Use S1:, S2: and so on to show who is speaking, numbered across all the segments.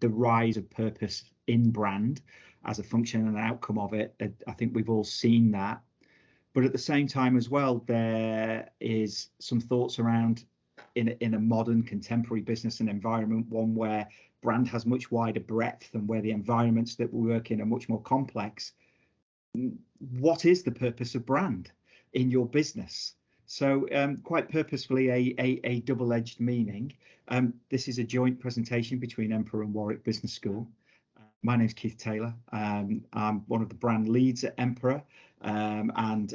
S1: the rise of purpose in brand as a function and an outcome of it. I think we've all seen that. But at the same time as well, there is some thoughts around in a modern contemporary business and environment, one where brand has much wider breadth and where the environments that we work in are much more complex. What is the purpose of brand in your business? So quite purposefully a double-edged meaning. This is a joint presentation between Emperor and Warwick Business School. My name's Keith Taylor. I'm one of the brand leads at Emperor, and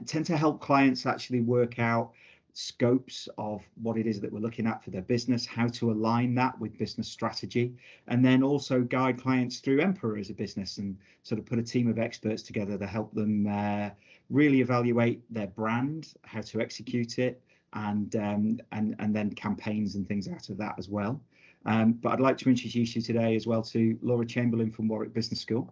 S1: tend to help clients actually work out scopes of what it is that we're looking at for their business, how to align that with business strategy, and then also guide clients through Emperor as a business and sort of put a team of experts together to help them really evaluate their brand, how to execute it, and then campaigns and things out of that as well. But I'd like to introduce you today as well to Laura Chamberlain from Warwick Business School.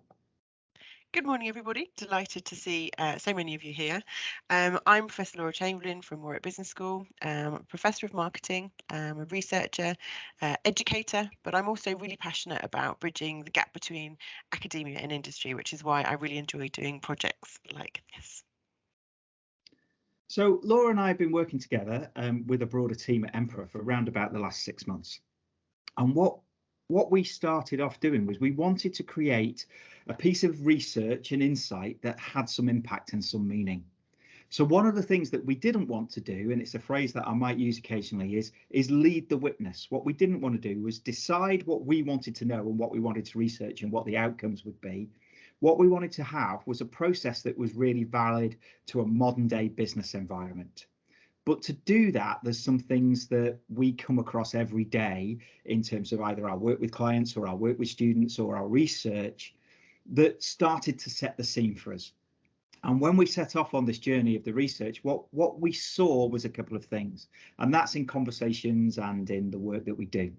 S2: Good morning, everybody. Delighted to see so many of you here. I'm Professor Laura Chamberlain from Warwick Business School. I'm a Professor of Marketing, I'm a researcher, educator, but I'm also really passionate about bridging the gap between academia and industry, which is why I really enjoy doing projects like this.
S1: So Laura and I have been working together with a broader team at Emperor for around about the last 6 months. And what we started off doing was we wanted to create a piece of research and insight that had some impact and some meaning. So one of the things that we didn't want to do, and it's a phrase that I might use occasionally, is lead the witness. What we didn't want to do was decide what we wanted to know and what we wanted to research and what the outcomes would be. What we wanted to have was a process that was really valid to a modern day business environment. But to do that, there's some things that we come across every day in terms of either our work with clients or our work with students or our research that started to set the scene for us. And when we set off on this journey of the research, what we saw was a couple of things, and that's in conversations and in the work that we do.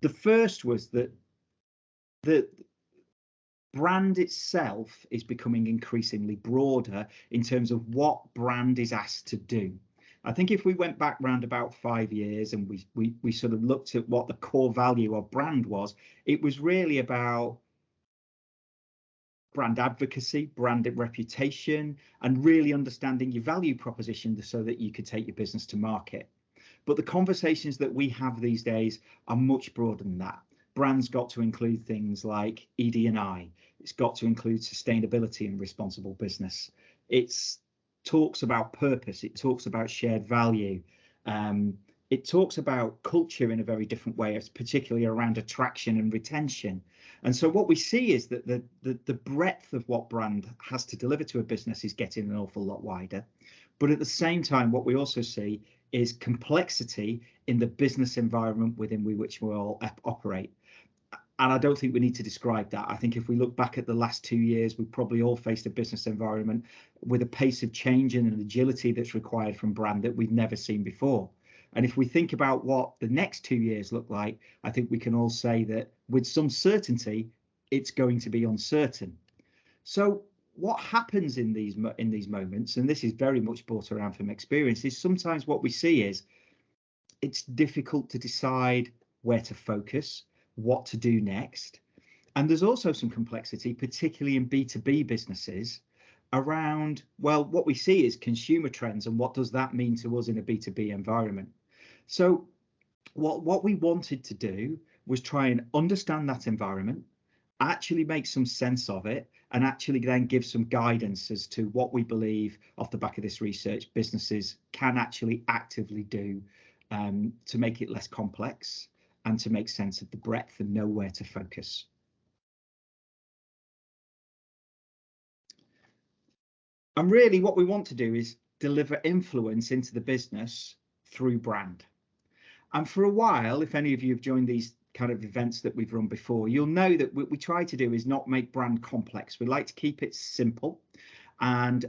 S1: The first was that the brand itself is becoming increasingly broader in terms of what brand is asked to do. I think if we went back round about 5 years and we sort of looked at what the core value of brand was, it was really about brand advocacy, brand reputation, and really understanding your value proposition so that you could take your business to market. But the conversations that we have these days are much broader than that. Brand's got to include things like ED&I. It's got to include sustainability and responsible business. It talks about purpose. It talks about shared value. It talks about culture in a very different way, particularly around attraction and retention. And so what we see is that the breadth of what brand has to deliver to a business is getting an awful lot wider. But at the same time, what we also see is complexity in the business environment within which we all operate. And I don't think we need to describe that. I think if we look back at the last 2 years, we've probably all faced a business environment with a pace of change and an agility that's required from brand that we've never seen before. And if we think about what the next 2 years look like, I think we can all say that with some certainty, it's going to be uncertain. So what happens in these moments, and this is very much brought around from experience, is sometimes what we see is it's difficult to decide where to focus, what to do next. And there's also some complexity, particularly in B2B businesses, around, well, what we see is consumer trends and what does that mean to us in a B2B environment. So what we wanted to do was try and understand that environment, actually make some sense of it, and actually then give some guidance as to what we believe off the back of this research businesses can actually actively do to make it less complex and to make sense of the breadth and know where to focus. And really what we want to do is deliver influence into the business through brand. And for a while, if any of you have joined these kind of events that we've run before, you'll know that what we try to do is not make brand complex. We like to keep it simple and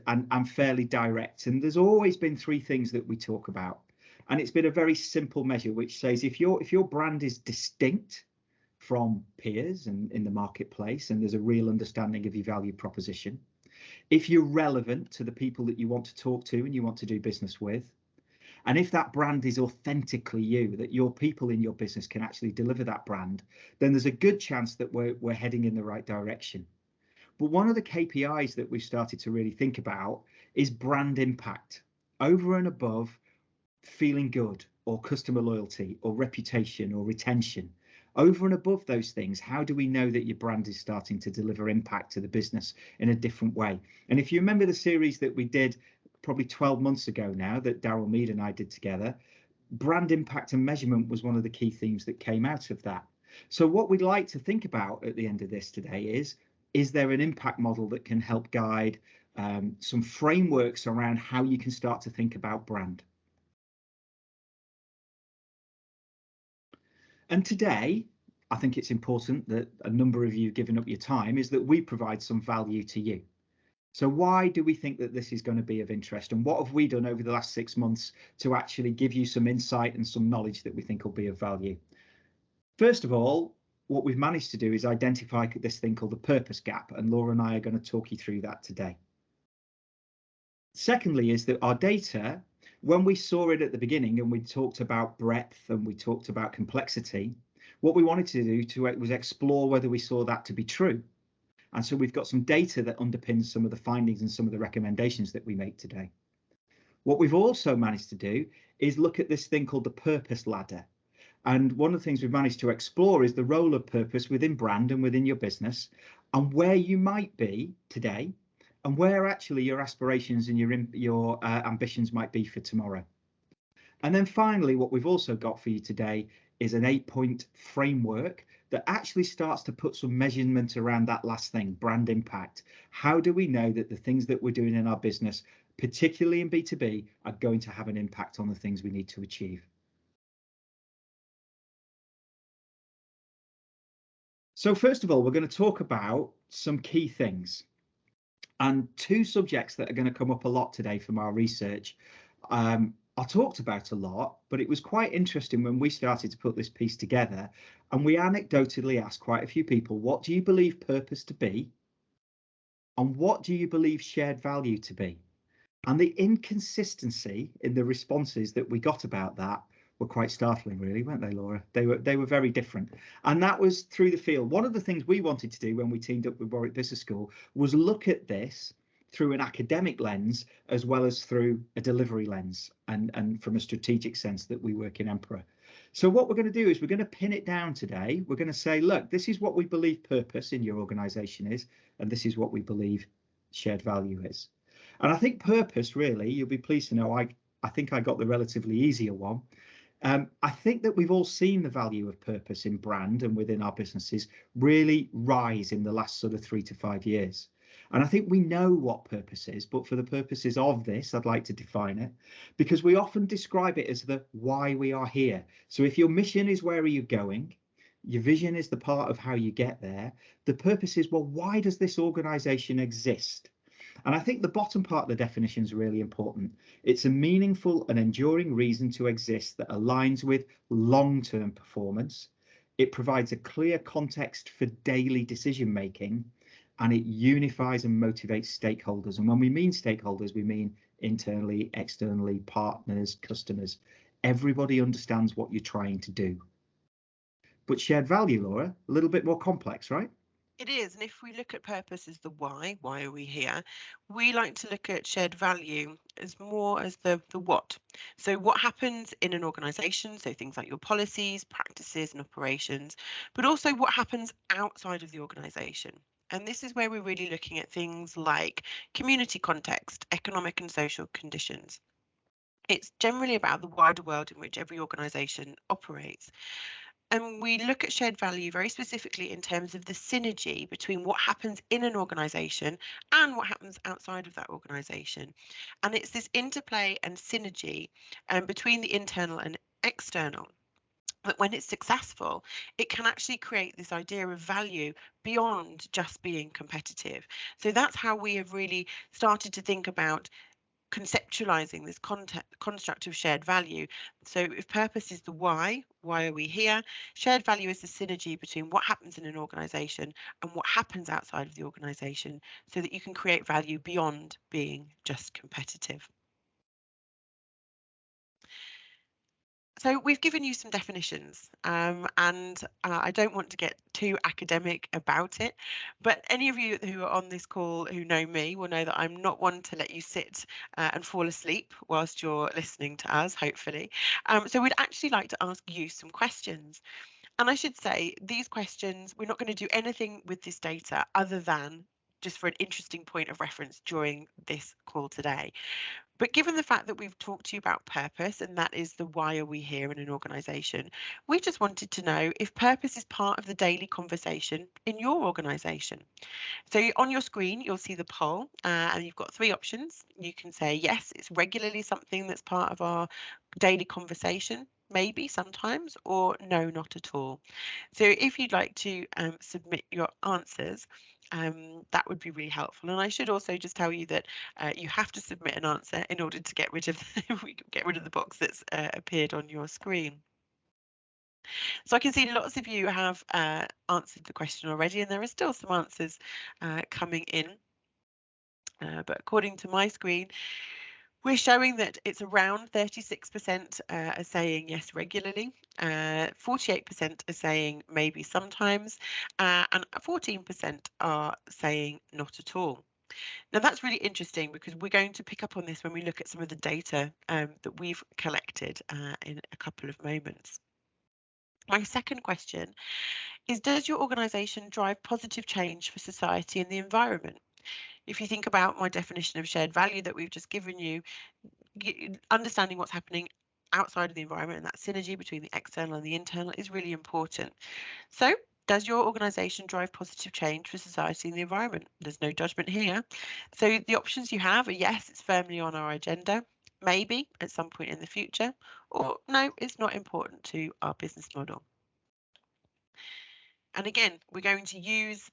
S1: fairly direct. And there's always been 3 things that we talk about. And it's been a very simple measure, which says if your brand is distinct from peers and in the marketplace, and there's a real understanding of your value proposition, if you're relevant to the people that you want to talk to and you want to do business with, And if that brand is authentically you, that your people in your business can actually deliver that brand, then there's a good chance that we're heading in the right direction. But one of the KPIs that we've started to really think about is brand impact, over and above feeling good or customer loyalty or reputation or retention. Over and above those things, how do we know that your brand is starting to deliver impact to the business in a different way? And if you remember the series that we did probably 12 months ago now, that Daryl Mead and I did together, brand impact and measurement was one of the key themes that came out of that. So what we'd like to think about at the end of this today is there an impact model that can help guide some frameworks around how you can start to think about brand? And today, I think it's important that a number of you giving up your time is that we provide some value to you. So why do we think that this is going to be of interest? And what have we done over the last 6 months to actually give you some insight and some knowledge that we think will be of value? First of all, what we've managed to do is identify this thing called the purpose gap, and Laura and I are going to talk you through that today. Secondly, is that our data, when we saw it at the beginning and we talked about breadth and we talked about complexity, what we wanted to do was explore whether we saw that to be true. And so we've got some data that underpins some of the findings and some of the recommendations that we make today. What we've also managed to do is look at this thing called the purpose ladder. And one of the things we've managed to explore is the role of purpose within brand and within your business, and where you might be today, and where actually your aspirations and your ambitions might be for tomorrow. And then finally, what we've also got for you today is an 8-point framework that actually starts to put some measurement around that last thing, brand impact. How do we know that the things that we're doing in our business, particularly in B2B, are going to have an impact on the things we need to achieve? So first of all, we're going to talk about some key things. And two subjects that are going to come up a lot today from our research, I talked about a lot, but it was quite interesting when we started to put this piece together, and we anecdotally asked quite a few people, what do you believe purpose to be? And what do you believe shared value to be? And the inconsistency in the responses that we got about that were quite startling, really, weren't they, Laura? They were very different. And that was through the field. One of the things we wanted to do when we teamed up with Warwick Business School was look at this through an academic lens as well as through a delivery lens and from a strategic sense that we work in Emperor. So what we're going to do is we're going to pin it down today. We're going to say, look, this is what we believe purpose in your organization is, and this is what we believe shared value is. And I think purpose, really, you'll be pleased to know, I think I got the relatively easier one. I think that we've all seen the value of purpose in brand and within our businesses really rise in the last sort of 3 to 5 years. And I think we know what purpose is, but for the purposes of this, I'd like to define it, because we often describe it as the why we are here. So if your mission is where are you going, your vision is the part of how you get there, the purpose is, well, why does this organization exist? And I think the bottom part of the definition is really important. It's a meaningful and enduring reason to exist that aligns with long-term performance. It provides a clear context for daily decision making, and it unifies and motivates stakeholders. And when we mean stakeholders, we mean internally, externally, partners, customers. Everybody understands what you're trying to do. But shared value, Laura, a little bit more complex, right?
S2: It is, and if we look at purpose as the why are we here, we like to look at shared value as more as the what. So what happens in an organization, so things like your policies, practices and operations, but also what happens outside of the organization. And this is where we're really looking at things like community context, economic and social conditions. It's generally about the wider world in which every organization operates. And we look at shared value very specifically in terms of the synergy between what happens in an organization and what happens outside of that organization. And it's this interplay and synergy between the internal and external. But when it's successful, it can actually create this idea of value beyond just being competitive. So that's how we have really started to think about conceptualizing this construct of shared value. So if purpose is the why are we here? Shared value is the synergy between what happens in an organization and what happens outside of the organization, so that you can create value beyond being just competitive. So we've given you some definitions, and I don't want to get too academic about it, but any of you who are on this call who know me will know that I'm not one to let you sit and fall asleep whilst you're listening to us, hopefully. So we'd actually like to ask you some questions. And I should say, these questions, we're not going to do anything with this data other than just for an interesting point of reference during this call today. But given the fact that we've talked to you about purpose, and that is the why are we here in an organisation, we just wanted to know if purpose is part of the daily conversation in your organisation. So on your screen, you'll see the poll, and you've got three options. You can say, yes, it's regularly something that's part of our daily conversation, maybe sometimes, or no, not at all. So if you'd like to submit your answers, that would be really helpful. And I should also just tell you that you have to submit an answer in order to get rid of the box that's appeared on your screen. So I can see lots of you have answered the question already, and there are still some answers coming in. But according to my screen, we're showing that it's around 36% are saying yes regularly, 48% are saying maybe sometimes, and 14% are saying not at all. Now that's really interesting because we're going to pick up on this when we look at some of the data that we've collected in a couple of moments. My second question is, does your organisation drive positive change for society and the environment? If you think about my definition of shared value that we've just given you, understanding what's happening outside of the environment and that synergy between the external and the internal is really important. So, does your organisation drive positive change for society and the environment? There's no judgment here. So the options you have are yes, it's firmly on our agenda, maybe at some point in the future, or no, it's not important to our business model. And again, we're going to use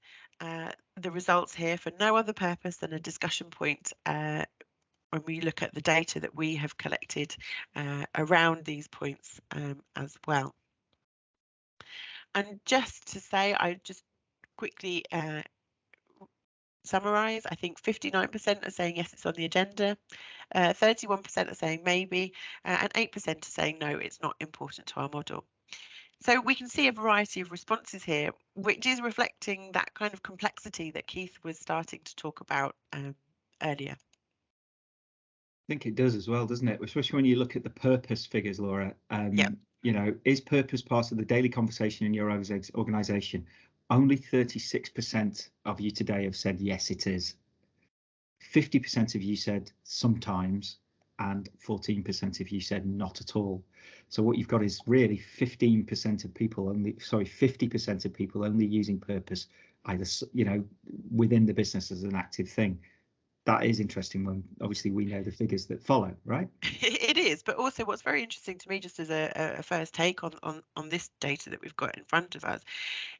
S2: the results here for no other purpose than a discussion point when we look at the data that we have collected around these points as well. And just to say, I just quickly summarise, I think 59% are saying yes, it's on the agenda, 31% are saying maybe, and 8% are saying no, it's not important to our model. So we can see a variety of responses here, which is reflecting that kind of complexity that Keith was starting to talk about earlier.
S1: I think it does as well, doesn't it? Especially when you look at the purpose figures, Laura. You know, is purpose part of the daily conversation in your organisation? Only 36% of you today have said yes, it is. 50% of you said sometimes, and 14% of you said not at all. So what you've got is really 15% of people only, sorry, 50% of people only using purpose either, you know, within the business as an active thing. That is interesting when obviously we know the figures that follow, right?
S2: It is, but also what's very interesting to me, just as a first take on this data that we've got in front of us,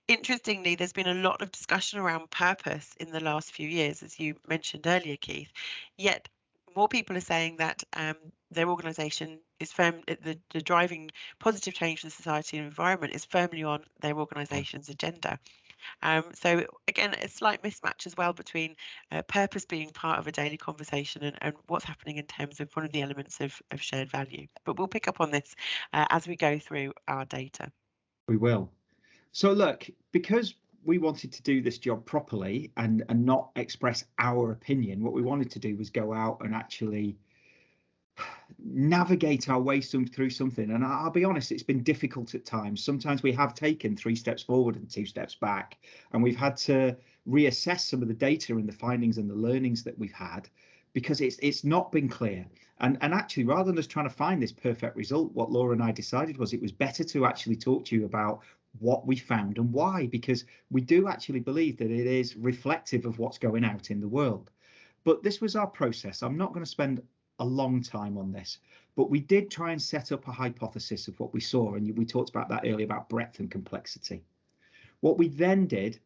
S2: interestingly, there's been a lot of discussion around purpose in the last few years, as you mentioned earlier, Keith, yet more people are saying that their organisation is the driving positive change for the society and environment is firmly on their organisation's agenda. So again, a slight mismatch as well between purpose being part of a daily conversation and what's happening in terms of one of the elements of shared value. But we'll pick up on this as we go through our data.
S1: We will. So look, because we wanted to do this job properly and not express our opinion, what we wanted to do was go out and actually navigate our way through something. And I'll be honest, it's been difficult at times. Sometimes we have taken 3 steps forward and 2 steps back, and we've had to reassess some of the data and the findings and the learnings that we've had, because it's not been clear. And actually, rather than us trying to find this perfect result, what Laura and I decided was it was better to actually talk to you about what we found and why, because we do actually believe that it is reflective of what's going out in the world. But this was our process. I'm not going to spend a long time on this, but we did try and set up a hypothesis of what we saw, and we talked about that earlier about breadth and complexity. What we then did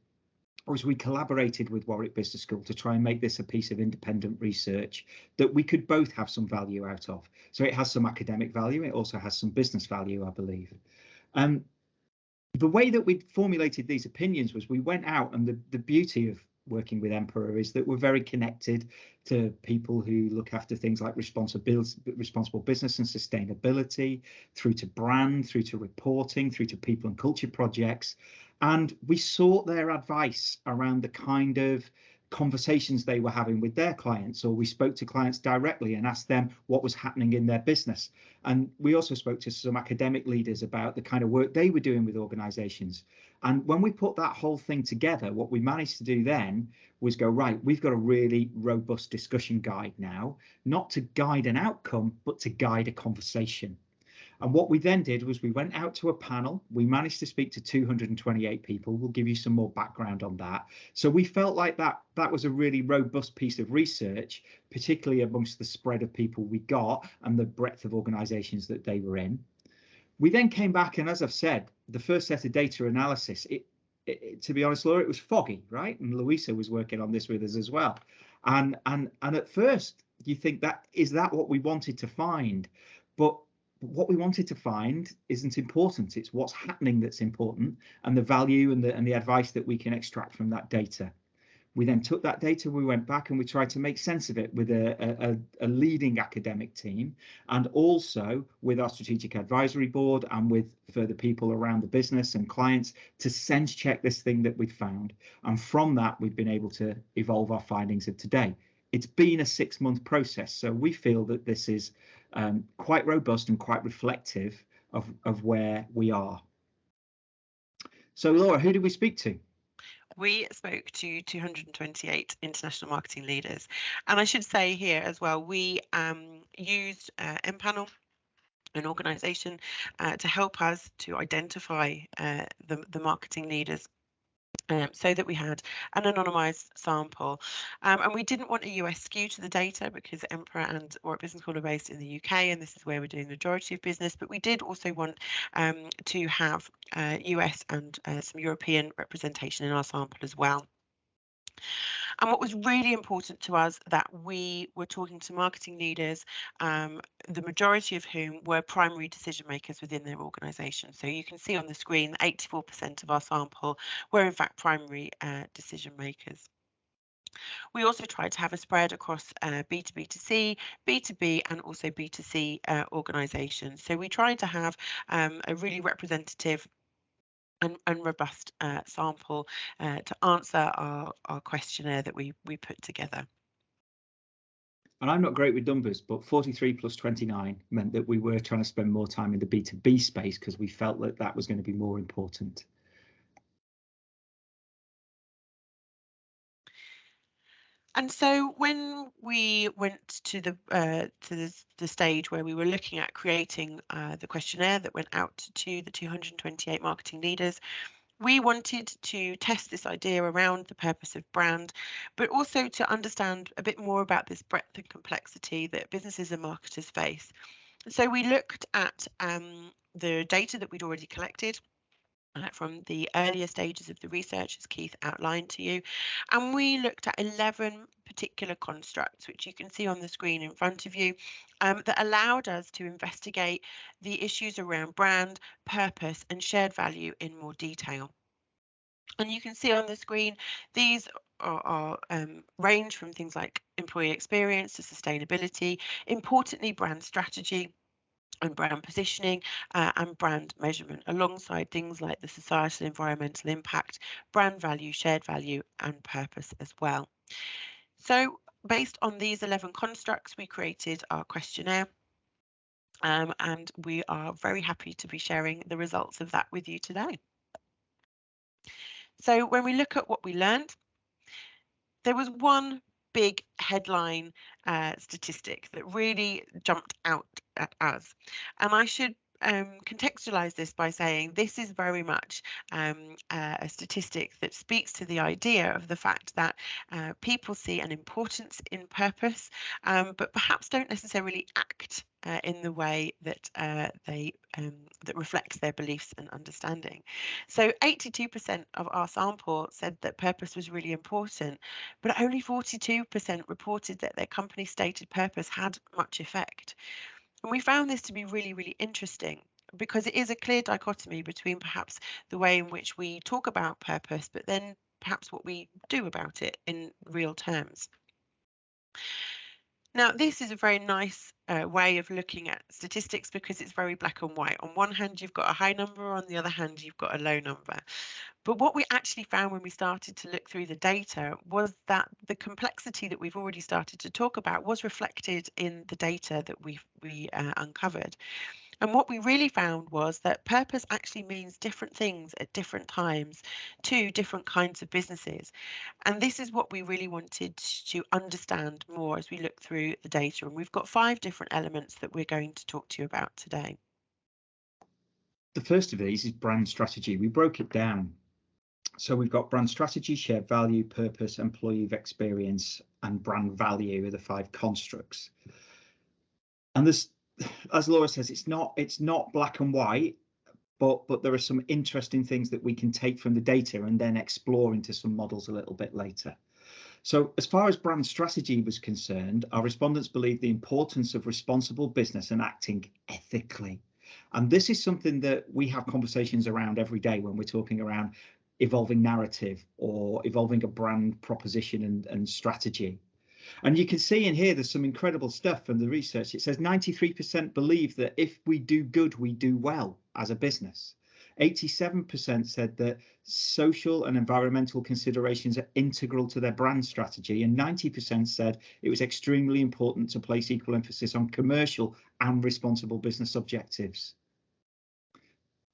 S1: was we collaborated with Warwick Business School to try and make this a piece of independent research that we could both have some value out of. So it has some academic value, it also has some business value, I believe. The way that we formulated these opinions was we went out, and the beauty of working with Emperor is that we're very connected to people who look after things like responsible business and sustainability, through to brand, through to reporting, through to people and culture projects. And we sought their advice around the kind of conversations they were having with their clients, or we spoke to clients directly and asked them what was happening in their business. And we also spoke to some academic leaders about the kind of work they were doing with organizations. And when we put that whole thing together, what we managed to do then was go, right, we've got a really robust discussion guide now, not to guide an outcome, but to guide a conversation. And what we then did was we went out to a panel. We managed to speak to 228 people. We'll give you some more background on that. So we felt like that was a really robust piece of research, particularly amongst the spread of people we got and the breadth of organizations that they were in. We then came back, and as I've said, the first set of data analysis, to be honest, Laura, it was foggy, right? And Louisa was working on this with us as well. And at first you think, that is that what we wanted to find? But what we wanted to find isn't important. It's what's happening that's important, and the value and the advice that we can extract from that data. We then took that data, we went back and we tried to make sense of it with a leading academic team, and also with our strategic advisory board and with further people around the business and clients to sense check this thing that we'd found. And from that, we've been able to evolve our findings of today. It's been a 6-month process, so we feel that this is quite robust and quite reflective of where we are. So Laura, who did we speak to?
S2: We spoke to 228 international marketing leaders. And I should say here as well, we used mPanel, an organisation, to help us to identify the marketing leaders, so that we had an anonymised sample. And we didn't want a US skew to the data because Emperor and Warwick Business School are based in the UK, and this is where we're doing the majority of business. But we did also want to have US and some European representation in our sample as well. And what was really important to us, that we were talking to marketing leaders, the majority of whom were primary decision makers within their organisation. So you can see on the screen, 84% of our sample were in fact primary decision makers. We also tried to have a spread across B2B2C, B2B and also B2C organisations. So we tried to have a really representative and robust sample to answer our questionnaire that we put together.
S1: And I'm not great with numbers, but 43 plus 29 meant that we were trying to spend more time in the B2B space because we felt that that was going to be more important.
S2: And so when we went to the stage where we were looking at creating the questionnaire that went out to the 228 marketing leaders, we wanted to test this idea around the purpose of brand, but also to understand a bit more about this breadth and complexity that businesses and marketers face. So we looked at the data that we'd already collected from the earlier stages of the research, as Keith outlined to you, and we looked at 11 particular constructs, which you can see on the screen in front of you, that allowed us to investigate the issues around brand, purpose and shared value in more detail. And you can see on the screen, these are range from things like employee experience to sustainability, importantly brand strategy and brand positioning and brand measurement, alongside things like the societal environmental impact, brand value, shared value and purpose as well. So based on these 11 constructs, we created our questionnaire, and we are very happy to be sharing the results of that with you today. So when we look at what we learned, there was one big headline statistic that really jumped out at us. And I should contextualize this by saying this is very much a statistic that speaks to the idea of the fact that people see an importance in purpose, but perhaps don't necessarily act in the way that that reflects their beliefs and understanding. So 82% of our sample said that purpose was really important, but only 42% reported that their company stated purpose had much effect. And we found this to be really, really interesting, because it is a clear dichotomy between perhaps the way in which we talk about purpose, but then perhaps what we do about it in real terms. Now, this is a very nice way of looking at statistics because it's very black and white. On one hand, you've got a high number, on the other hand, you've got a low number. But what we actually found when we started to look through the data was that the complexity that we've already started to talk about was reflected in the data that we uncovered. And what we really found was that purpose actually means different things at different times to different kinds of businesses. And this is what we really wanted to understand more as we look through the data. And we've got 5 different elements that we're going to talk to you about today.
S1: The first of these is brand strategy. We broke it down. So we've got brand strategy, shared value, purpose, employee experience, and brand value are the 5 constructs. And this, as Laura says, it's not black and white, but there are some interesting things that we can take from the data and then explore into some models a little bit later. So as far as brand strategy was concerned, our respondents believe the importance of responsible business and acting ethically. And this is something that we have conversations around every day when we're talking around evolving narrative or evolving a brand proposition and strategy. And you can see in here, there's some incredible stuff from the research. It says 93% believe that if we do good, we do well as a business. 87% said that social and environmental considerations are integral to their brand strategy. And 90% said it was extremely important to place equal emphasis on commercial and responsible business objectives.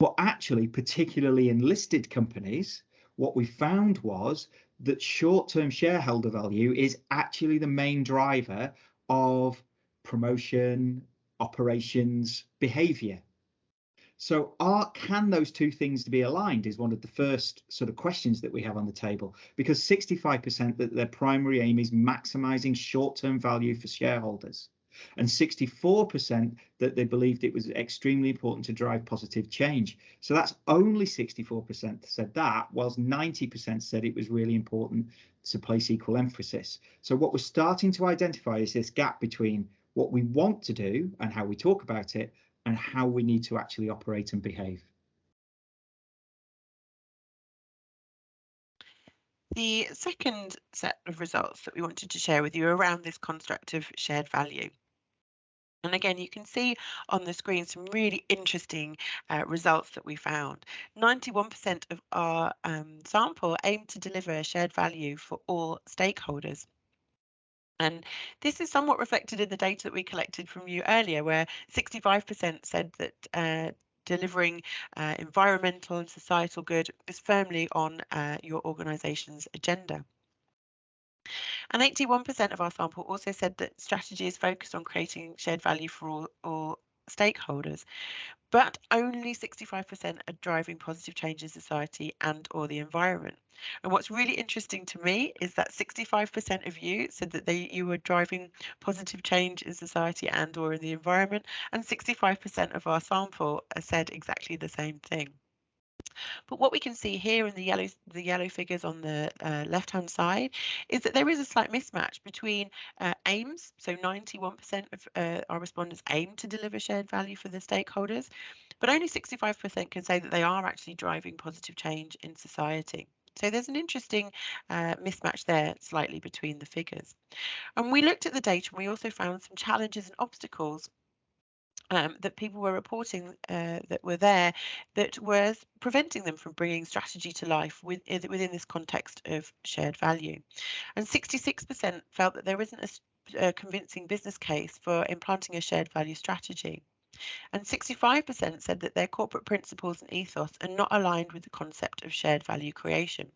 S1: But actually, particularly in listed companies, what we found was that short-term shareholder value is actually the main driver of promotion, operations, behavior. So can those 2 things be aligned is one of the first sort of questions that we have on the table, because 65% that their primary aim is maximizing short-term value for shareholders, and 64% that they believed it was extremely important to drive positive change. So that's only 64% said that, whilst 90% said it was really important to place equal emphasis. So what we're starting to identify is this gap between what we want to do and how we talk about it and how we need to actually operate and behave.
S2: The second set of results that we wanted to share with you are around this construct of shared value. And again, you can see on the screen some really interesting results that we found. 91% of our sample aimed to deliver shared value for all stakeholders. And this is somewhat reflected in the data that we collected from you earlier, where 65% said that delivering environmental and societal good is firmly on your organisation's agenda. And 81% of our sample also said that strategy is focused on creating shared value for all stakeholders, but only 65% are driving positive change in society and or the environment. And what's really interesting to me is that 65% of you said that you were driving positive change in society and or in the environment, and 65% of our sample said exactly the same thing. But what we can see here in the yellow figures on the left-hand side is that there is a slight mismatch between aims. So 91% of our respondents aim to deliver shared value for the stakeholders, but only 65% can say that they are actually driving positive change in society. So there's an interesting mismatch there slightly between the figures. And we looked at the data and we also found some challenges and obstacles that people were reporting that were there that was preventing them from bringing strategy to life within this context of shared value. And 66% felt that there isn't a convincing business case for implanting a shared value strategy. And 65% said that their corporate principles and ethos are not aligned with the concept of shared value creation.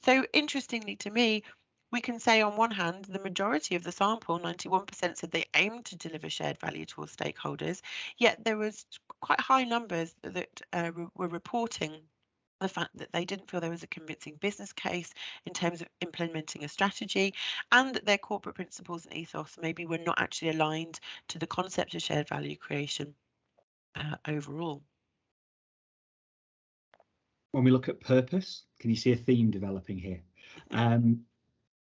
S2: So interestingly to me, we can say on one hand, the majority of the sample, 91%, said they aimed to deliver shared value to all stakeholders, yet there was quite high numbers that were reporting the fact that they didn't feel there was a convincing business case in terms of implementing a strategy, and that their corporate principles and ethos maybe were not actually aligned to the concept of shared value creation overall.
S1: When we look at purpose, can you see a theme developing here?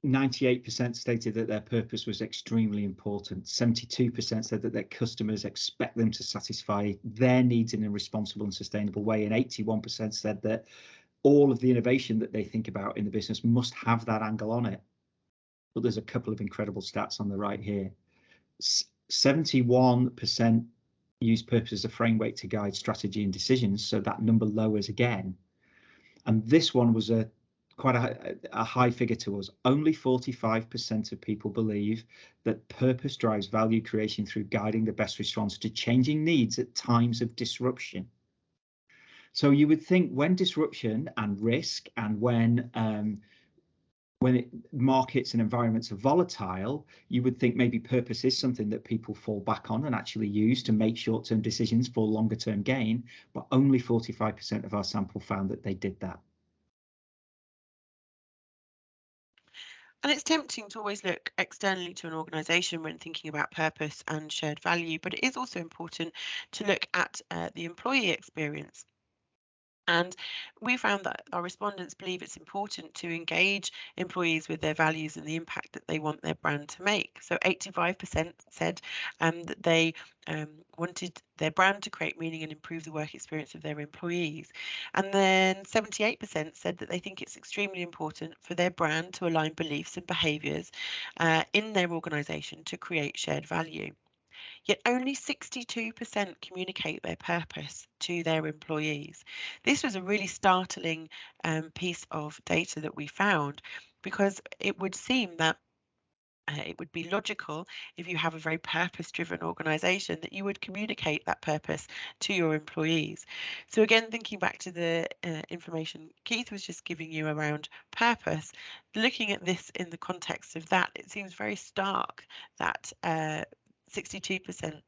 S1: 98% stated that their purpose was extremely important. 72% said that their customers expect them to satisfy their needs in a responsible and sustainable way. And 81% said that all of the innovation that they think about in the business must have that angle on it. But there's a couple of incredible stats on the right here. 71% use purpose as a framework to guide strategy and decisions, so that number lowers again. And this one was quite a high figure to us. Only 45% of people believe that purpose drives value creation through guiding the best response to changing needs at times of disruption. So you would think when disruption and risk and when markets and environments are volatile, you would think maybe purpose is something that people fall back on and actually use to make short-term decisions for longer-term gain, but only 45% of our sample found that they did that.
S2: And it's tempting to always look externally to an organisation when thinking about purpose and shared value, but it is also important to look at the employee experience. And we found that our respondents believe it's important to engage employees with their values and the impact that they want their brand to make. So 85% said that they wanted their brand to create meaning and improve the work experience of their employees. And then 78% said that they think it's extremely important for their brand to align beliefs and behaviours in their organisation to create shared value. Yet only 62% communicate their purpose to their employees. This was a really startling piece of data that we found, because it would seem that it would be logical, if you have a very purpose-driven organisation, that you would communicate that purpose to your employees. So again, thinking back to the information Keith was just giving you around purpose, looking at this in the context of that, it seems very stark that 62%,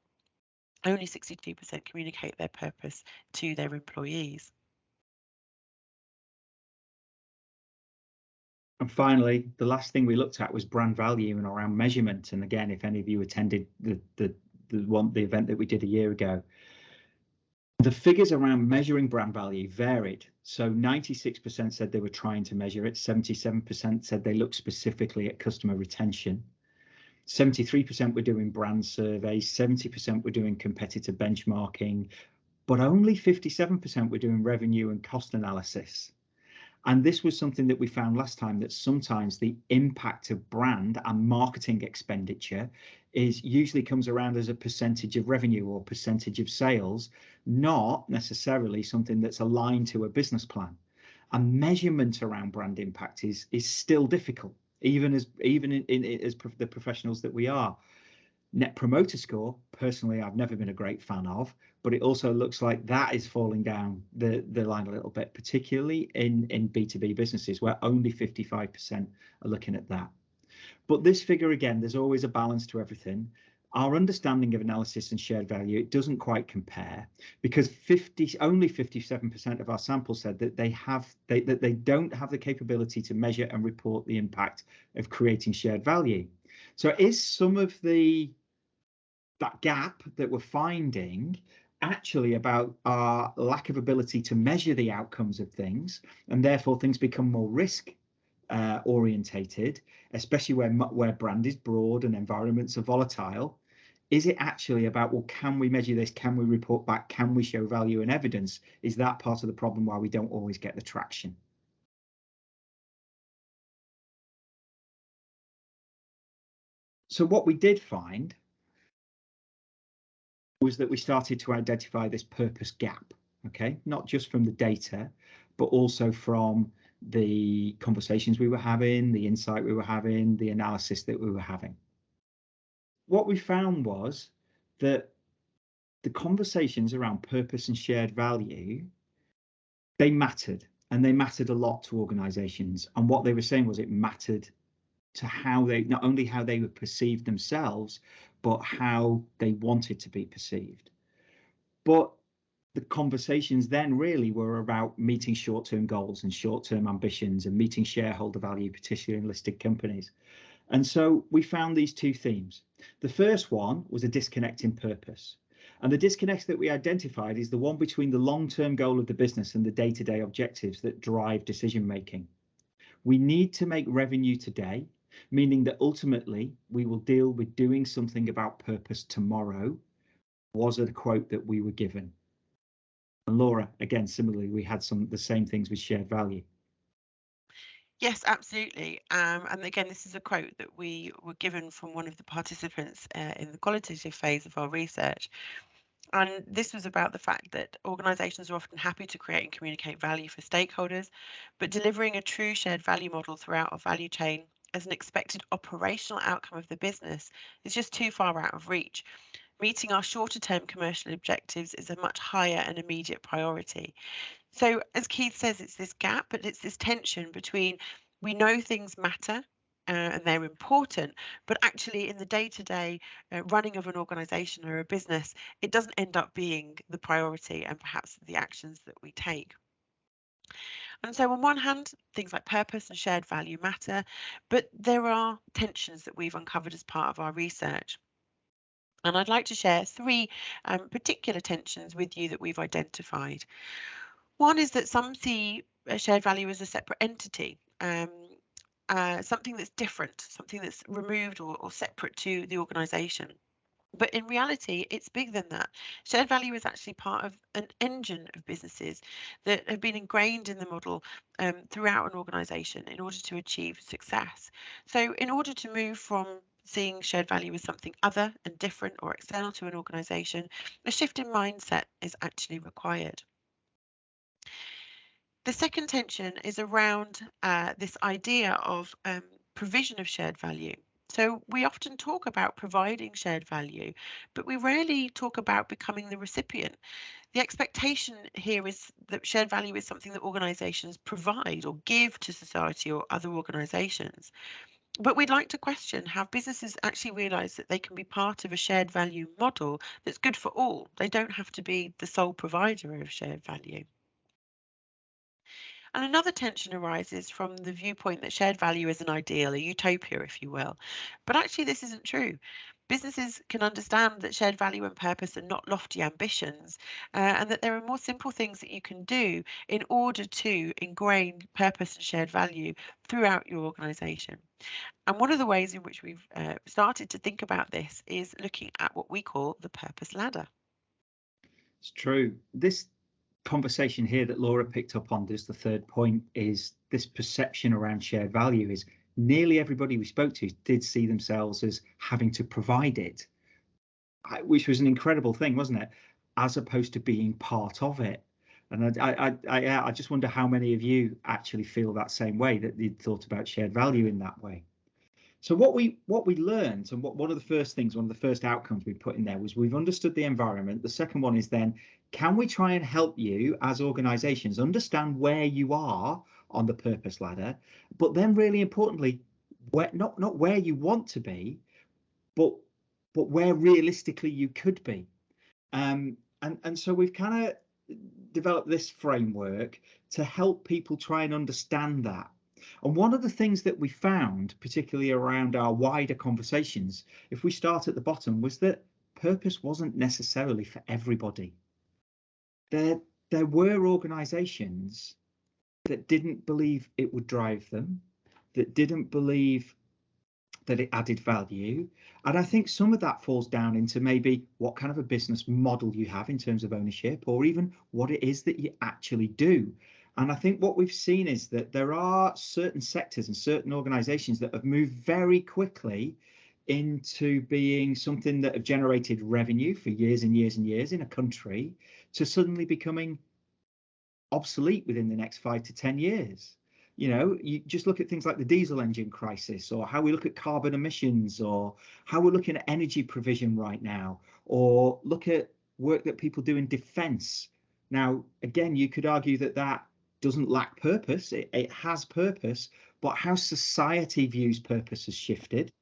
S2: only 62% communicate their purpose to their employees.
S1: And finally, the last thing we looked at was brand value and around measurement. And again, if any of you attended the event that we did a year ago, the figures around measuring brand value varied. So 96% said they were trying to measure it. 77% said they looked specifically at customer retention. 73% were doing brand surveys, 70% were doing competitor benchmarking, but only 57% were doing revenue and cost analysis. And this was something that we found last time, that sometimes the impact of brand and marketing expenditure usually comes around as a percentage of revenue or percentage of sales, not necessarily something that's aligned to a business plan. And measurement around brand impact is still difficult, even as the professionals that we are. Net Promoter Score, personally, I've never been a great fan of, but it also looks like that is falling down the line a little bit, particularly in B2B businesses, where only 55% are looking at that. But this figure, again, there's always a balance to everything. Our understanding of analysis and shared value, it doesn't quite compare, because only 57% of our sample said that they don't have the capability to measure and report the impact of creating shared value. So is some of that gap that we're finding actually about our lack of ability to measure the outcomes of things, and therefore things become more risk orientated, especially where brand is broad and environments are volatile? Is it actually about, well, can we measure this? Can we report back? Can we show value and evidence? Is that part of the problem why we don't always get the traction? So what we did find was that we started to identify this purpose gap, okay, not just from the data, but also from the conversations we were having, the insight we were having, the analysis that we were having. What we found was that the conversations around purpose and shared value, they mattered, and they mattered a lot to organizations. And what they were saying was it mattered to how they, not only how they would perceive themselves, but how they wanted to be perceived. But the conversations then really were about meeting short-term goals and short-term ambitions and meeting shareholder value, particularly in listed companies. And so we found these two themes. The first one was a disconnect in purpose. And the disconnect that we identified is the one between the long-term goal of the business and the day-to-day objectives that drive decision-making. We need to make revenue today, meaning that ultimately we will deal with doing something about purpose tomorrow, was a quote that we were given. And Laura, again, similarly, we had the same things with shared value.
S2: Yes, absolutely. And again, this is a quote that we were given from one of the participants in the qualitative phase of our research. And this was about the fact that organisations are often happy to create and communicate value for stakeholders, but delivering a true shared value model throughout a value chain as an expected operational outcome of the business is just too far out of reach. Meeting our shorter term commercial objectives is a much higher and immediate priority. So, as Keith says, it's this gap, but it's this tension between we know things matter and they're important, but actually, in the day to day running of an organization or a business, it doesn't end up being the priority and perhaps the actions that we take. And so, on one hand, things like purpose and shared value matter, but there are tensions that we've uncovered as part of our research. And I'd like to share three particular tensions with you that we've identified. One is that some see shared value as a separate entity, something that's different, something that's removed or separate to the organisation. But in reality, it's bigger than that. Shared value is actually part of an engine of businesses that have been ingrained in the model throughout an organisation in order to achieve success. So in order to move from seeing shared value as something other and different or external to an organisation, a shift in mindset is actually required. The second tension is around this idea of provision of shared value. So we often talk about providing shared value, but we rarely talk about becoming the recipient. The expectation here is that shared value is something that organisations provide or give to society or other organisations. But we'd like to question how businesses actually realise that they can be part of a shared value model that's good for all. They don't have to be the sole provider of shared value. And another tension arises from the viewpoint that shared value is an ideal, a utopia, if you will. But actually, this isn't true. Businesses can understand that shared value and purpose are not lofty ambitions, and that there are more simple things that you can do in order to ingrain purpose and shared value throughout your organisation. And one of the ways in which we've started to think about this is looking at what we call the purpose ladder.
S1: It's true. This conversation here that Laura picked up on, is the third point, is this perception around shared value is nearly everybody we spoke to did see themselves as having to provide it, which was an incredible thing, wasn't it? As opposed to being part of it. And I just wonder how many of you actually feel that same way, that you'd thought about shared value in that way. So what we learned, and one of the first outcomes we put in there was we've understood the environment. The second one is then, can we try and help you as organizations understand where you are on the purpose ladder, but then really importantly, not where you want to be, but where realistically you could be. And so we've kind of developed this framework to help people try and understand that. And one of the things that we found, particularly around our wider conversations, if we start at the bottom, was that purpose wasn't necessarily for everybody. There were organizations that didn't believe it would drive them, that didn't believe that it added value. And I think some of that falls down into maybe what kind of a business model you have in terms of ownership, or even what it is that you actually do. And I think what we've seen is that there are certain sectors and certain organizations that have moved very quickly into being something that have generated revenue for years and years and years in a country, to suddenly becoming obsolete within the next 5 to 10 years. You know, you just look at things like the diesel engine crisis, or how we look at carbon emissions, or how we're looking at energy provision right now, or look at work that people do in defence. Now, again, you could argue that that doesn't lack purpose. It has purpose, but how society views purpose has shifted.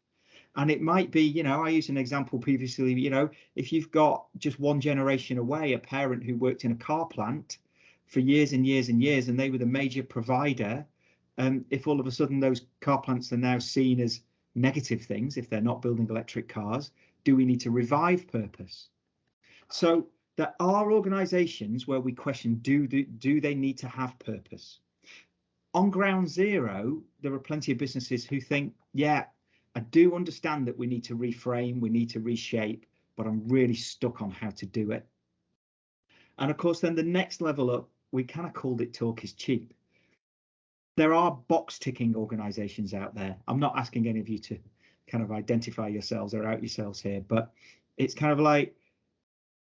S1: And it might be, you know, I used an example previously, you know, if you've got just one generation away, a parent who worked in a car plant for years and years and years, and they were the major provider, if all of a sudden those car plants are now seen as negative things, if they're not building electric cars, do we need to revive purpose? So there are organizations where we question, do they need to have purpose? On ground zero, there are plenty of businesses who think, yeah, I do understand that we need to reframe, we need to reshape, but I'm really stuck on how to do it. And of course, then the next level up, we kind of called it talk is cheap. There are box ticking organizations out there. I'm not asking any of you to kind of identify yourselves or out yourselves here, but it's kind of like,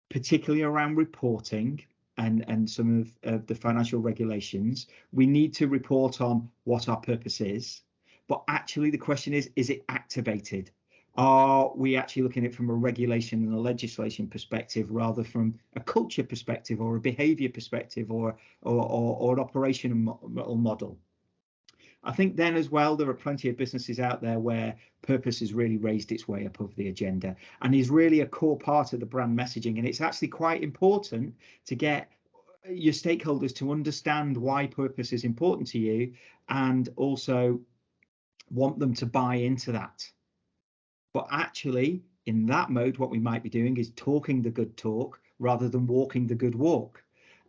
S1: particularly around reporting and some of the financial regulations, we need to report on what our purpose is. But actually, the question is it activated? Are we actually looking at it from a regulation and a legislation perspective rather from a culture perspective or a behavior perspective or an operational model? I think then as well, there are plenty of businesses out there where purpose has really raised its way above the agenda and is really a core part of the brand messaging. And it's actually quite important to get your stakeholders to understand why purpose is important to you and also want them to buy into that. But actually, in that mode, what we might be doing is talking the good talk rather than walking the good walk.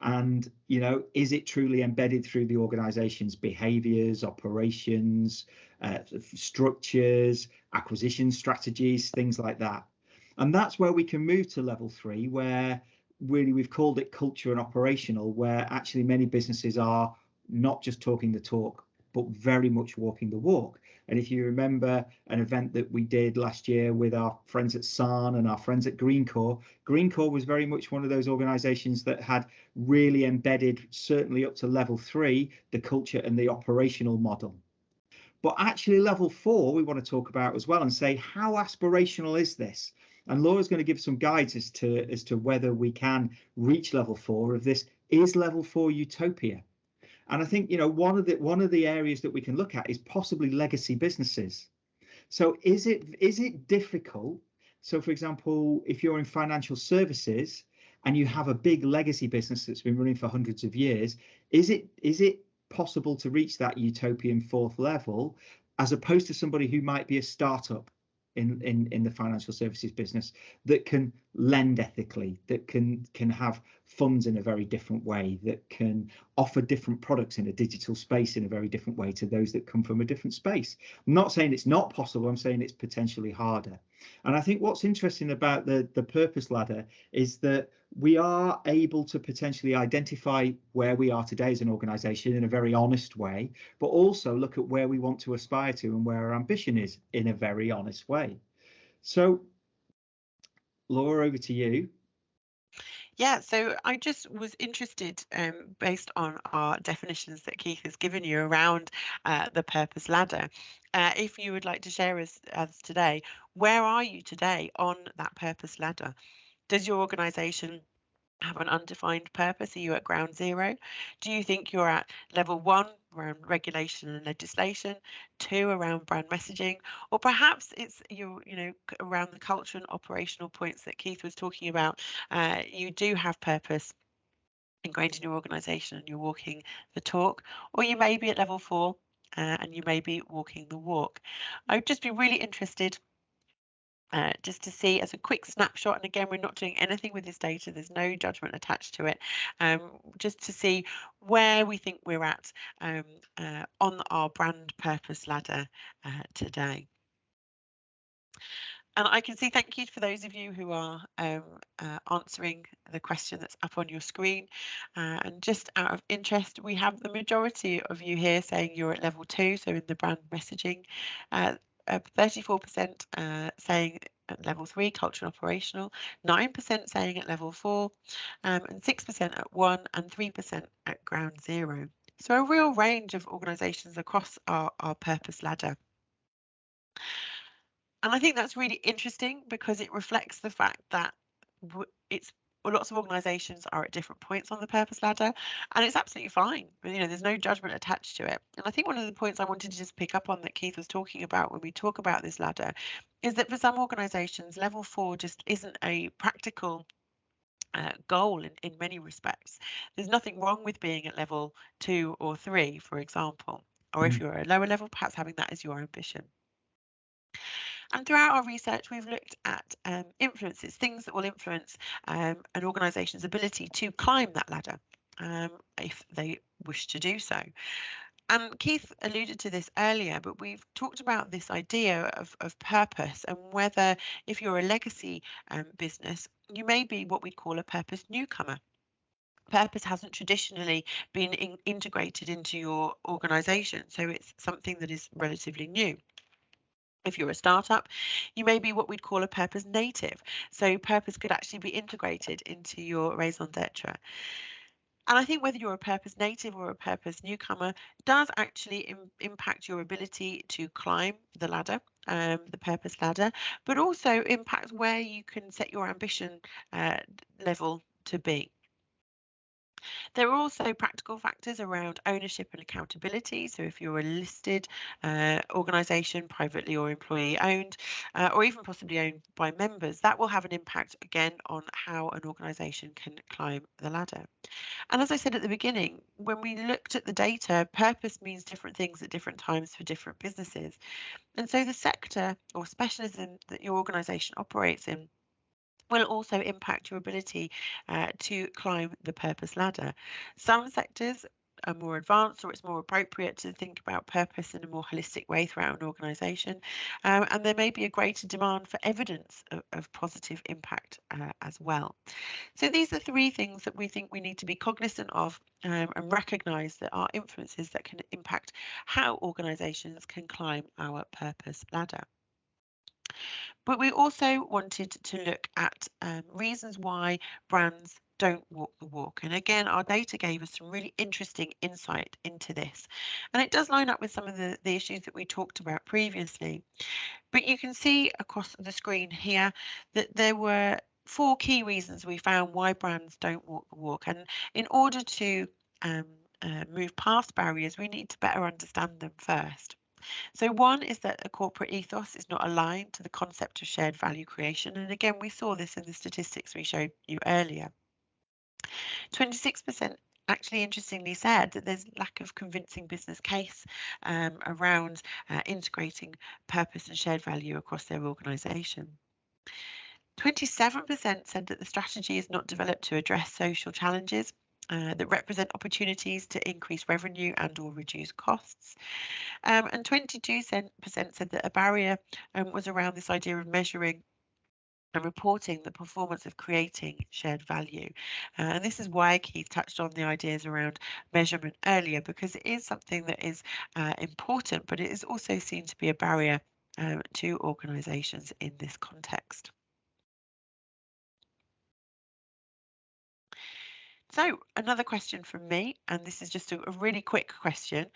S1: And, you know, is it truly embedded through the organization's behaviors, operations, structures, acquisition strategies, things like that? And that's where we can move to level 3, where really we've called it culture and operational, where actually many businesses are not just talking the talk, but very much walking the walk. And if you remember an event that we did last year with our friends at SAN and our friends at Greencore was very much one of those organizations that had really embedded, certainly up to level 3, the culture and the operational model. But actually level 4, we want to talk about as well and say, how aspirational is this? And Laura's going to give some guides as to whether we can reach level 4 of this. Is level 4 utopia? And I think, you know, one of the areas that we can look at is possibly legacy businesses. So is it difficult? So, for example, if you're in financial services and you have a big legacy business that's been running for hundreds of years, is it possible to reach that utopian 4th level, as opposed to somebody who might be a startup in the financial services business that can lend ethically, that can have funds in a very different way, that can offer different products in a digital space in a very different way to those that come from a different space? I'm not saying it's not possible, I'm saying it's potentially harder. And I think what's interesting about the purpose ladder is that we are able to potentially identify where we are today as an organization in a very honest way, but also look at where we want to aspire to and where our ambition is in a very honest way. So, Laura, over to you.
S2: Yeah, so I just was interested, based on our definitions that Keith has given you around the purpose ladder, if you would like to share us today, where are you today on that purpose ladder? Does your organisation have an undefined purpose? Are you at ground zero? Do you think you're at level 1 around regulation and legislation, 2 around brand messaging, or perhaps it's around the culture and operational points that Keith was talking about? You do have purpose ingrained in your organisation and you're walking the talk, or you may be at level 4 and you may be walking the walk. I would just be really interested just to see as a quick snapshot, and again, we're not doing anything with this data, there's no judgment attached to it, just to see where we think we're at on our brand purpose ladder today. And I can see, thank you for those of you who are answering the question that's up on your screen. And just out of interest, we have the majority of you here saying you're at level 2, so in the brand messaging. 34% saying at level 3, culture and operational, 9% saying at level 4, and 6% at 1, and 3% at ground 0. So a real range of organisations across our purpose ladder. And I think that's really interesting because it reflects the fact that lots of organisations are at different points on the purpose ladder, and it's absolutely fine. You know, there's no judgment attached to it. And I think one of the points I wanted to just pick up on that Keith was talking about when we talk about this ladder is that for some organisations, level 4 just isn't a practical goal in many respects. There's nothing wrong with being at level 2 or 3, for example, or if you're at a lower level, perhaps having that as your ambition. And throughout our research, we've looked at influences, things that will influence an organisation's ability to climb that ladder if they wish to do so. And Keith alluded to this earlier, but we've talked about this idea of purpose and whether if you're a legacy business, you may be what we'd call a purpose newcomer. Purpose hasn't traditionally been integrated into your organisation, so it's something that is relatively new. If you're a startup, you may be what we'd call a purpose native. So purpose could actually be integrated into your raison d'etre. And I think whether you're a purpose native or a purpose newcomer does actually impact your ability to climb the ladder, the purpose ladder, but also impacts where you can set your ambition level to be. There are also practical factors around ownership and accountability. So if you're a listed organisation, privately or employee owned, or even possibly owned by members, that will have an impact again on how an organisation can climb the ladder. And as I said at the beginning, when we looked at the data, purpose means different things at different times for different businesses. And so the sector or specialism that your organisation operates in will also impact your ability to climb the purpose ladder. Some sectors are more advanced, or it's more appropriate to think about purpose in a more holistic way throughout an organisation, and there may be a greater demand for evidence of positive impact as well. So these are three things that we think we need to be cognizant of and recognise that are influences that can impact how organisations can climb our purpose ladder. But we also wanted to look at reasons why brands don't walk the walk. And again, our data gave us some really interesting insight into this. And it does line up with some of the issues that we talked about previously. But you can see across the screen here that there were 4 key reasons we found why brands don't walk the walk. And in order to move past barriers, we need to better understand them first. So one is that a corporate ethos is not aligned to the concept of shared value creation. And again, we saw this in the statistics we showed you earlier. 26% actually interestingly said that there's lack of convincing business case around integrating purpose and shared value across their organisation. 27% said that the strategy is not developed to address social challenges that represent opportunities to increase revenue and or reduce costs. And 22% said that a barrier was around this idea of measuring and reporting the performance of creating shared value. And this is why Keith touched on the ideas around measurement earlier, because it is something that is important, but it is also seen to be a barrier to organisations in this context. So another question from me, and this is just a really quick question,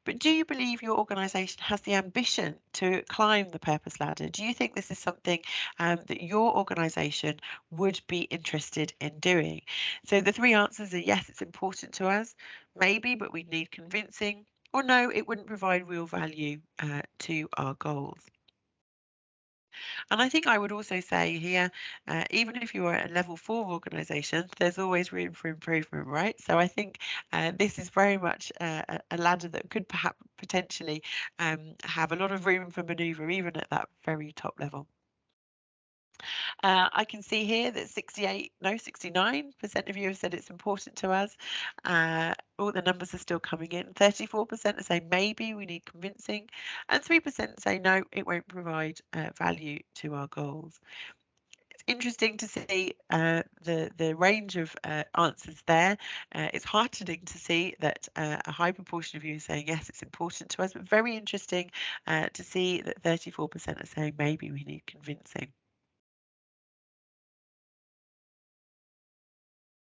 S2: but do you believe your organisation has the ambition to climb the purpose ladder? Do you think this is something that your organisation would be interested in doing? So the 3 answers are yes, it's important to us, maybe, but we need convincing, or no, it wouldn't provide real value to our goals. And I think I would also say here, even if you are a level 4 organisation, there's always room for improvement, right? So I think this is very much a ladder that could perhaps potentially have a lot of room for manoeuvre, even at that very top level. I can see here that 69% of you have said it's important to us. All the numbers are still coming in. 34% are saying maybe, we need convincing, and 3% say no, it won't provide value to our goals. It's interesting to see the range of answers there. It's heartening to see that a high proportion of you are saying yes, it's important to us, but very interesting to see that 34% are saying maybe we need convincing.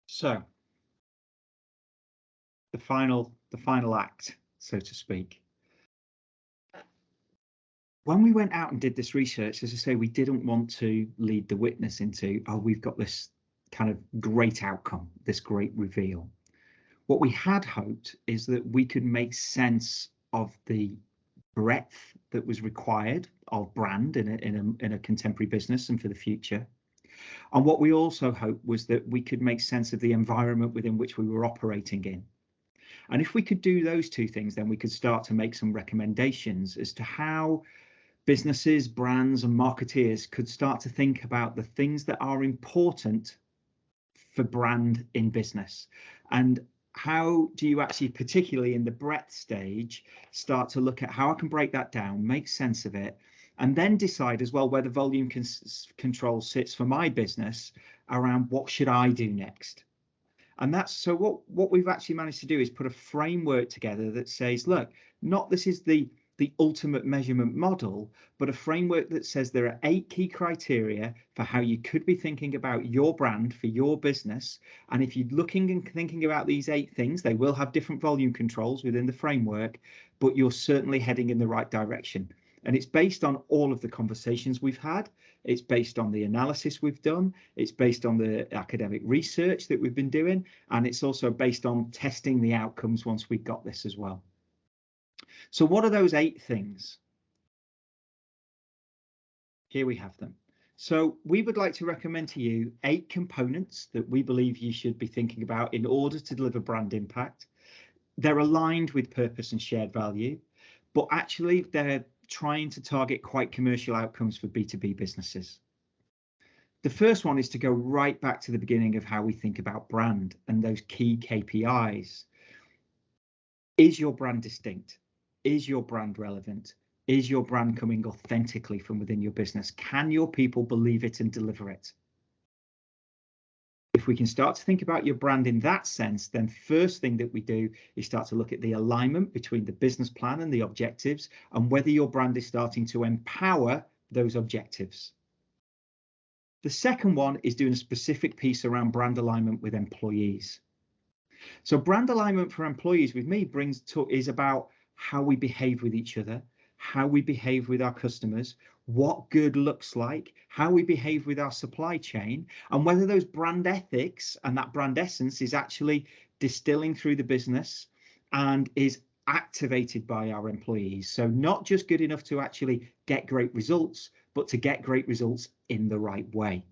S1: So the final act, so to speak. When we went out and did this research, as I say, we didn't want to lead the witness into, oh, we've got this kind of great outcome, this great reveal. What we had hoped is that we could make sense of the breadth that was required of brand in a contemporary business and for the future. And what we also hoped was that we could make sense of the environment within which we were operating in. And if we could do those 2 things, then we could start to make some recommendations as to how businesses, brands and marketeers could start to think about the things that are important for brand in business. And how do you actually, particularly in the breadth stage, start to look at how I can break that down, make sense of it, and then decide as well where the volume control sits for my business around what should I do next. And that's so what we've actually managed to do is put a framework together that says, look, not this is the ultimate measurement model, but a framework that says there are 8 key criteria for how you could be thinking about your brand for your business. And if you're looking and thinking about these 8 things, they will have different volume controls within the framework, but you're certainly heading in the right direction. And it's based on all of the conversations we've had. It's based on the analysis we've done. It's based on the academic research that we've been doing. And it's also based on testing the outcomes once we've got this as well. So what are those 8 things? Here we have them. So we would like to recommend to you 8 components that we believe you should be thinking about in order to deliver brand impact. They're aligned with purpose and shared value, but actually they're trying to target quite commercial outcomes for B2B businesses. The first one is to go right back to the beginning of how we think about brand and those key KPIs. Is your brand distinct? Is your brand relevant? Is your brand coming authentically from within your business? Can your people believe it and deliver it? If we can start to think about your brand in that sense, then first thing that we do is start to look at the alignment between the business plan and the objectives and whether your brand is starting to empower those objectives. The second one is doing a specific piece around brand alignment with employees. So brand alignment for employees with me is about how we behave with each other, how we behave with our customers, what good looks like, how we behave with our supply chain, and whether those brand ethics and that brand essence is actually distilling through the business and is activated by our employees. So not just good enough to actually get great results, but to get great results in the right way.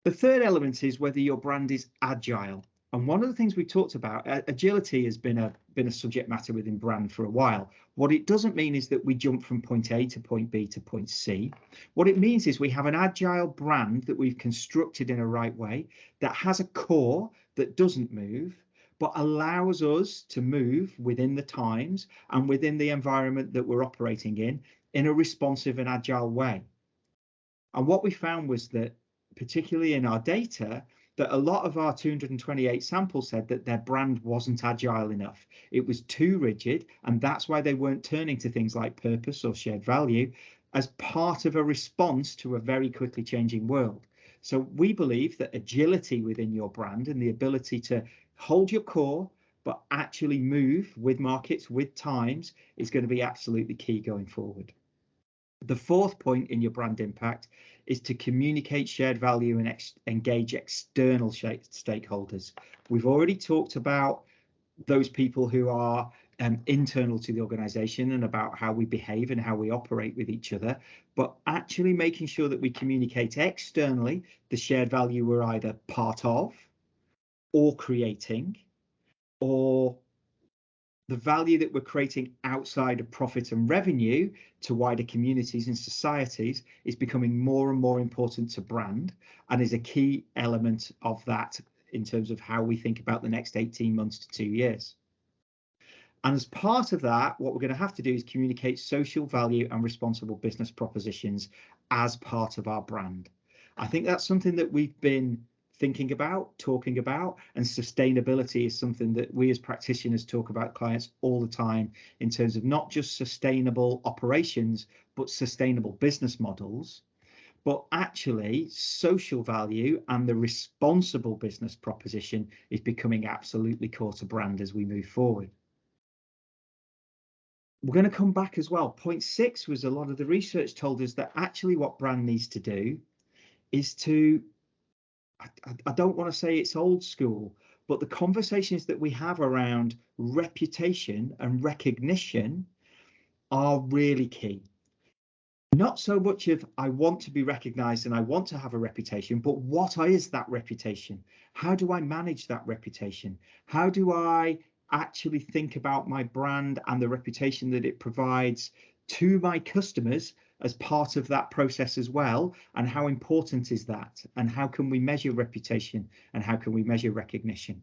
S1: The third element is whether your brand is agile. And one of the things we talked about, agility has been a subject matter within brand for a while. What it doesn't mean is that we jump from point A to point B to point C. What it means is we have an agile brand that we've constructed in a right way that has a core that doesn't move, but allows us to move within the times and within the environment that we're operating in a responsive and agile way. And what we found was that, particularly in our data, that a lot of our 228 samples said that their brand wasn't agile enough. It was too rigid, and that's why they weren't turning to things like purpose or shared value as part of a response to a very quickly changing world. So we believe that agility within your brand and the ability to hold your core, but actually move with markets, with times, is going to be absolutely key going forward. The fourth point in your brand impact is to communicate shared value and engage external stakeholders. We've already talked about those people who are internal to the organization and about how we behave and how we operate with each other, but actually making sure that we communicate externally the shared value we're either part of or creating, or the value that we're creating outside of profit and revenue to wider communities and societies is becoming more and more important to brand and is a key element of that in terms of how we think about the next 18 months to 2 years. And as part of that, what we're going to have to do is communicate social value and responsible business propositions as part of our brand. I think that's something that we've been thinking about, talking about, and sustainability is something that we as practitioners talk about clients all the time in terms of not just sustainable operations, but sustainable business models. But actually, social value and the responsible business proposition is becoming absolutely core to brand as we move forward. We're going to come back as well. Point 6 was a lot of the research told us that actually what brand needs to do is to, I don't want to say it's old school, but the conversations that we have around reputation and recognition are really key. Not so much of I want to be recognized and I want to have a reputation, but what is that reputation? How do I manage that reputation? How do I actually think about my brand and the reputation that it provides to my customers as part of that process as well? And how important is that? And how can we measure reputation? And how can we measure recognition?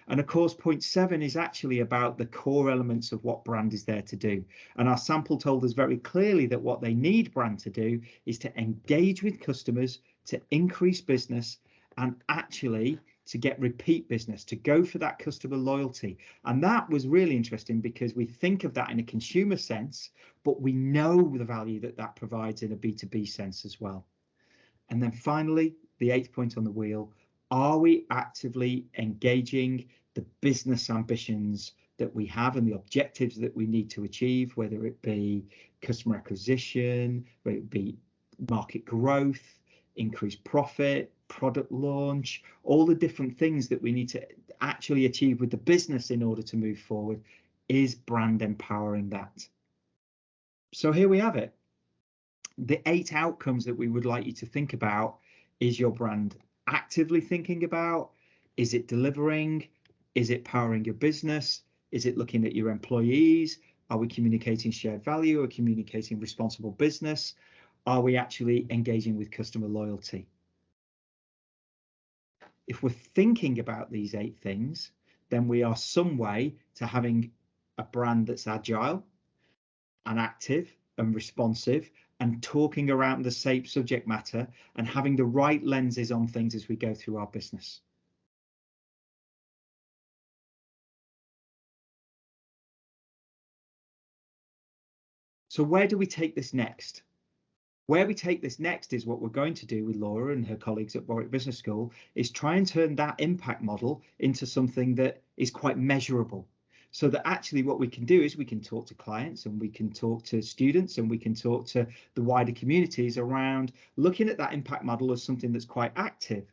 S1: And of course, point 7 is actually about the core elements of what brand is there to do. And our sample told us very clearly that what they need brand to do is to engage with customers, to increase business, and actually to get repeat business, to go for that customer loyalty. And that was really interesting because we think of that in a consumer sense, but we know the value that that provides in a B2B sense as well. And then finally, the 8th point on the wheel, are we actively engaging the business ambitions that we have and the objectives that we need to achieve, whether it be customer acquisition, whether it be market growth, increased profit, product launch, all the different things that we need to actually achieve with the business in order to move forward. Is brand empowering that? So here we have it. The 8 outcomes that we would like you to think about. Is your brand actively thinking about? Is it delivering? Is it powering your business? Is it looking at your employees? Are we communicating shared value or communicating responsible business? Are we actually engaging with customer loyalty? If we're thinking about these 8 things, then we are some way to having a brand that's agile and active and responsive and talking around the same subject matter and having the right lenses on things as we go through our business. So where do we take this next? Where we take this next is what we're going to do with Laura and her colleagues at Warwick Business School, is try and turn that impact model into something that is quite measurable. So that actually what we can do is we can talk to clients and we can talk to students and we can talk to the wider communities around looking at that impact model as something that's quite active.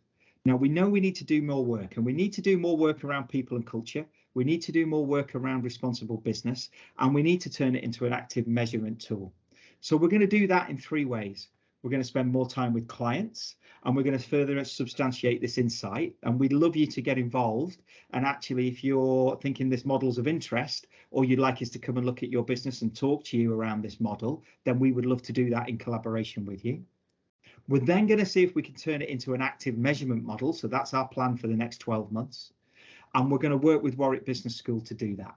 S1: Now, we know we need to do more work, and we need to do more work around people and culture. We need to do more work around responsible business, and we need to turn it into an active measurement tool. So we're going to do that in 3 ways. We're going to spend more time with clients, and we're going to further substantiate this insight. And we'd love you to get involved. And actually, if you're thinking this model's of interest, or you'd like us to come and look at your business and talk to you around this model, then we would love to do that in collaboration with you. We're then going to see if we can turn it into an active measurement model. So that's our plan for the next 12 months. And we're going to work with Warwick Business School to do that.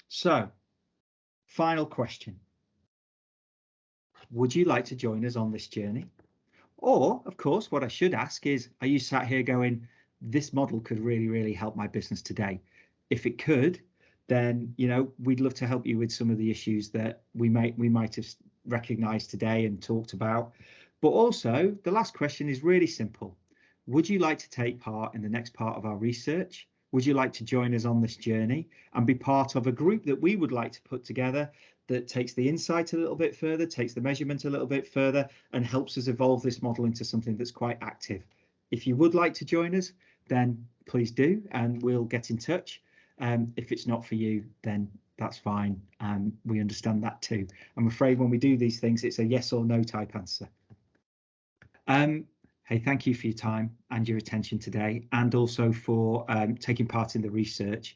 S1: So, final question. Would you like to join us on this journey? Or, of course, what I should ask is, are you sat here going, this model could really, really help my business today? If it could, then, you know, we'd love to help you with some of the issues that we might have recognized today and talked about. But also, the last question is really simple. Would you like to take part in the next part of our research? Would you like to join us on this journey and be part of a group that we would like to put together that takes the insight a little bit further, takes the measurement a little bit further, and helps us evolve this model into something that's quite active? If you would like to join us, then please do, and we'll get in touch. If it's not for you, then that's fine. We understand that too. I'm afraid when we do these things, it's a yes or no type answer. Hey, thank you for your time and your attention today, and also for taking part in the research.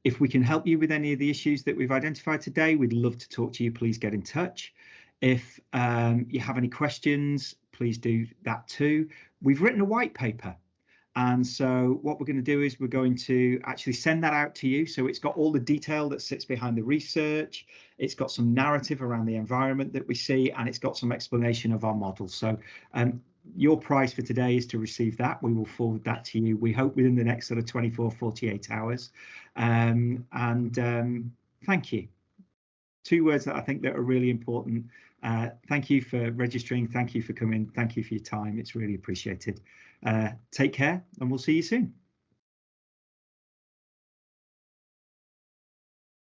S1: If we can help you with any of the issues that we've identified today, we'd love to talk to you. Please get in touch. If you have any questions, please do that too. We've written a white paper. And so what we're going to do is we're going to actually send that out to you. So it's got all the detail that sits behind the research. It's got some narrative around the environment that we see, and it's got some explanation of our model. So your prize for today is to receive that. We will forward that to you, we hope, within the next sort of 24, 48 hours. Thank you. 2 words that I think that are really important. Thank you for registering. Thank you for coming. Thank you for your time. It's really appreciated. Take care, and we'll see you soon.